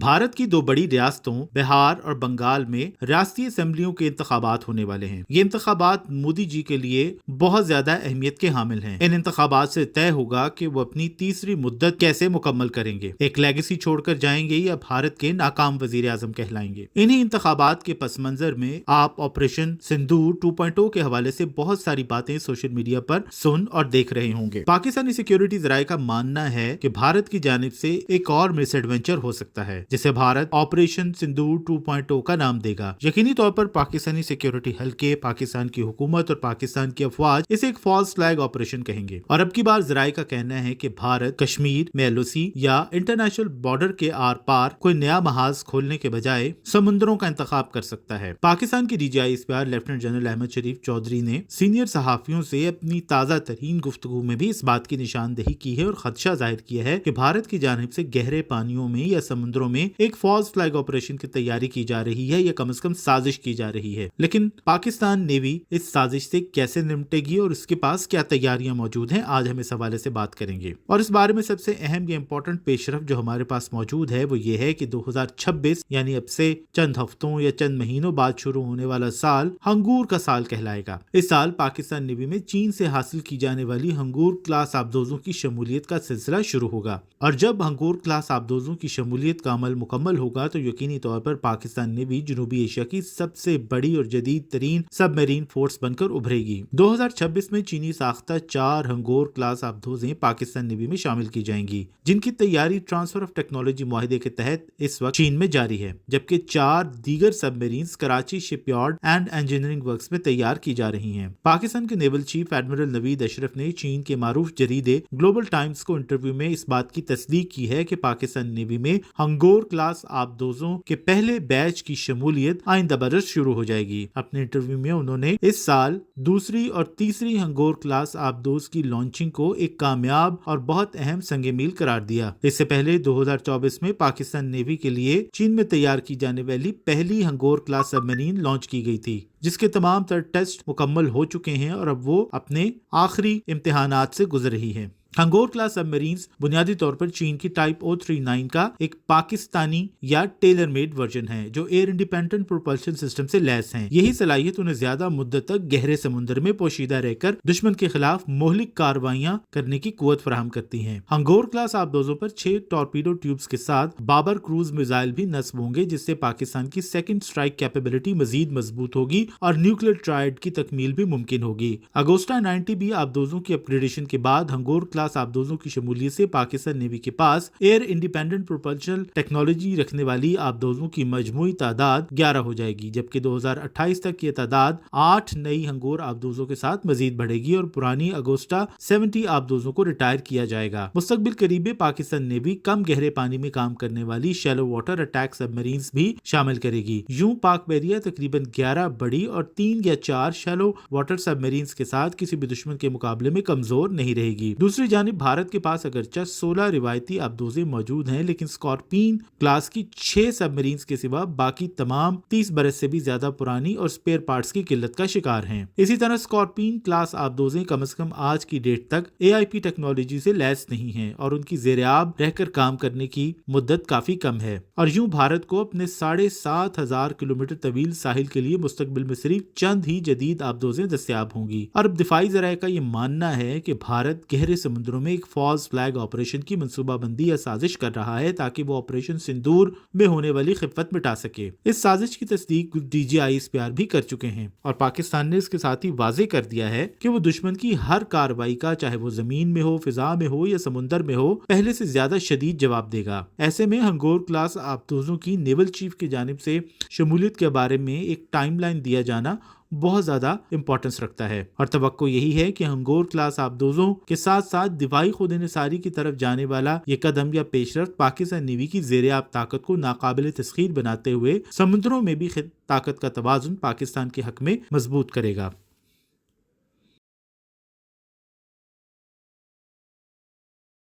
بھارت کی دو بڑی ریاستوں بہار اور بنگال میں ریاستی اسمبلیوں کے انتخابات ہونے والے ہیں۔ یہ انتخابات مودی جی کے لیے بہت زیادہ اہمیت کے حامل ہیں۔ ان انتخابات سے طے ہوگا کہ وہ اپنی تیسری مدت کیسے مکمل کریں گے، ایک لیگیسی چھوڑ کر جائیں گے یا بھارت کے ناکام وزیر اعظم کہلائیں گے۔ انہی انتخابات کے پس منظر میں آپ آپریشن سندور 2.0 کے حوالے سے بہت ساری باتیں سوشل میڈیا پر سن اور دیکھ رہے ہوں گے۔ پاکستانی سیکیورٹی ذرائع کا ماننا ہے کہ بھارت کی جانب سے ایک اور مس ایڈونچر ہو سکتا ہے جسے بھارت آپریشن سندور 2.0 کا نام دے گا۔ یقینی طور پر پاکستانی سیکیورٹی حلقے، پاکستان کی حکومت اور پاکستان کی افواج اسے ایک فالس فلیگ آپریشن کہیں گے، اور اب کی بار ذرائع کا کہنا ہے کہ بھارت کشمیر میں LOC یا انٹرنیشنل بارڈر کے آر پار کوئی نیا محاذ کھولنے کے بجائے سمندروں کا انتخاب کر سکتا ہے۔ پاکستان کی DGI اسپیار لیفٹیننٹ جنرل احمد شریف چودھری نے سینئر صحافیوں سے اپنی تازہ ترین گفتگو میں بھی اس بات کی نشاندہی کی ہے اور خدشہ ظاہر کیا ہے کہ بھارت کی جانب سے گہرے پانیوں میں یا سمندروں میں ایک فالس فلیگ آپریشن کی تیاری کی جا رہی ہے یا کم از کم سازش کی جا رہی ہے۔ لیکن پاکستان نیوی اس سازش سے کیسے نمٹے گی اور اس کے پاس کیا تیاریاں موجود ہیں، آج ہم اس حوالے سے بات کریں گے۔ اور اس بارے میں سب سے اہم یا امپورٹنٹ پیش رفت جو ہمارے پاس موجود ہے وہ یہ ہے کہ 2026 یعنی اب سے چند ہفتوں یا چند مہینوں بعد شروع ہونے والا سال ہنگور کا سال کہلائے گا۔ اس سال پاکستان نیوی میں چین سے حاصل کی جانے والی ہنگور کلاس آبدوزوں کی شمولیت کا سلسلہ شروع ہوگا، اور جب ہنگور کلاس آبدوزوں کی شمولیت کا عمل مکمل ہوگا تو یقینی طور پر پاکستان نیوی جنوبی ایشیا کی سب سے بڑی اور جدید ترین سب میرین فورس بن کر ابھرے گی۔ 2026 میں چینی ساختہ 4 ہنگور کلاس آبدوزیں پاکستان نیوی میں شامل کی جائیں گی، جن کی تیاری ٹرانسفر آف ٹیکنالوجی معاہدے کے تحت اس وقت چین میں جاری ہے، جبکہ 4 دیگر submarines Karachi shipyard and engineering works میں تیار کی جا رہی ہیں۔ پاکستان کے نیول چیف ایڈمرل نوید اشرف نے چین کے معروف جریدے گلوبل ٹائمز کو انٹرویو میں اس بات کی تصدیق کی ہے کہ پاکستان نیوی میں ہنگور کلاس آبدوزوں کے پہلے بیچ کی شمولیت آئندہ برس شروع ہو جائے گی۔ اپنے انٹرویو میں انہوں نے اس سال دوسری اور تیسری ہنگور کلاس آبدوز کی لانچنگ کو ایک کامیاب اور بہت اہم سنگ میل قرار دیا۔ اس سے پہلے 2024 میں پاکستان نیوی کے لیے چین میں تیار کی جانے والی پہلی ہنگور کلاس سب میرین لانچ کی گئی تھی، جس کے تمام تر ٹیسٹ مکمل ہو چکے ہیں اور اب وہ اپنے آخری امتحانات سے گزر رہی ہے۔ ہنگور کلاس سب میرینز بنیادی طور پر چین کی ٹائپ 039 کا ایک پاکستانی یا ٹیلر میڈ ورژن ہے جو ایئر انڈیپینڈنٹ پروپلشن سسٹم سے لیس ہیں۔ یہی صلاحیت انہیں زیادہ مدت تک گہرے سمندر میں پوشیدہ رہ کر دشمن کے خلاف مہلک کارروائیاں کرنے کی قوت فراہم کرتی ہیں۔ ہنگور کلاس آبدوزوں پر 6 ٹورپیڈو ٹیوبز کے ساتھ بابر کروز میزائل بھی نصب ہوں گے، جس سے پاکستان کی سیکنڈ اسٹرائک کیپیبلٹی مزید مضبوط ہوگی اور نیوکلیئر ٹرائیڈ کی تکمیل بھی ممکن ہوگی۔ اگوسٹا 90 بھی آبدوزوں کی اپ گریڈیشن کے بعد ہنگور کلاس آبدوزوں کی شمولیت سے پاکستان نیوی کے پاس ایئر انڈیپینڈنٹ پروپلشن ٹیکنالوجی رکھنے والی آبدوزوں کی مجموعی تعداد 11 ہو جائے گی، جبکہ 2028 تک یہ تعداد 8 نئی ہنگور آبدوزوں کے ساتھ مزید بڑھے گی اور پرانی اگوسٹا 70 آبدوزوں کو ریٹائر کیا جائے گا۔ مستقبل قریب میں پاکستان نیوی کم گہرے پانی میں کام کرنے والی شیلو واٹر اٹیک سب میرینز بھی شامل کرے گی۔ یوں پاک بحریہ تقریباً 11 بڑی اور 3 یا 4 شیلو واٹر سب میرینز کے ساتھ کسی بھی دشمن کے مقابلے میں کمزور نہیں رہے گی۔ دوسری جانب بھارت کے پاس اگرچہ 16 روایتی آبدوزیں موجود ہیں، لیکن اسکارپین کلاس کی 6 سب میرینز کے سوا باقی تمام 30 برس سے بھی زیادہ پرانی اور اسپیئر پارٹس کی قلت کا شکار ہیں۔ اسی طرح اسکارپین کلاس آبدوزیں کم از کم آج کی ڈیٹ تک AIP ٹیکنالوجی سے لیس نہیں ہیں اور ان کی زیر آب رہ کر کام کرنے کی مدت کافی کم ہے، اور یوں بھارت کو اپنے 7,500 کلومیٹر طویل ساحل کے لیے مستقبل میں صرف چند ہی جدید آبدوزیں دستیاب ہوں گی۔ اور اب دفاعی ذرائع کا یہ ماننا ہے کہ بھارت گہرے سمندروں میں ایک فالس فلیگ آپریشن کی منصوبہ بندی یا سازش کر رہا ہے تاکہ وہ آپریشن سندور میں ہونے والی خفت مٹا سکے۔ اس سازش کی تصدیق DGI اسپیار بھی کر چکے ہیں، اور پاکستان نے اس کے ساتھ ہی واضح کر دیا ہے کہ وہ دشمن کی ہر کارروائی کا، چاہے وہ زمین میں ہو، فضا میں ہو یا سمندر میں ہو، پہلے سے زیادہ شدید جواب دے گا۔ ایسے میں ہنگور کلاس آبدوزوں کی نیول چیف کی جانب سے شمولیت کے بارے میں ایک ٹائم لائن دیا جانا بہت زیادہ امپورٹنس رکھتا ہے، اور توقع یہی ہے کہ ہنگور کلاس آبدوزوں کے ساتھ ساتھ دفاعی خود انحصاری کی طرف جانے والا یہ قدم یا پیش رفت پاکستان نیوی کی زیر آب طاقت کو ناقابل تسخیر بناتے ہوئے سمندروں میں بھی طاقت کا توازن پاکستان کے حق میں مضبوط کرے گا۔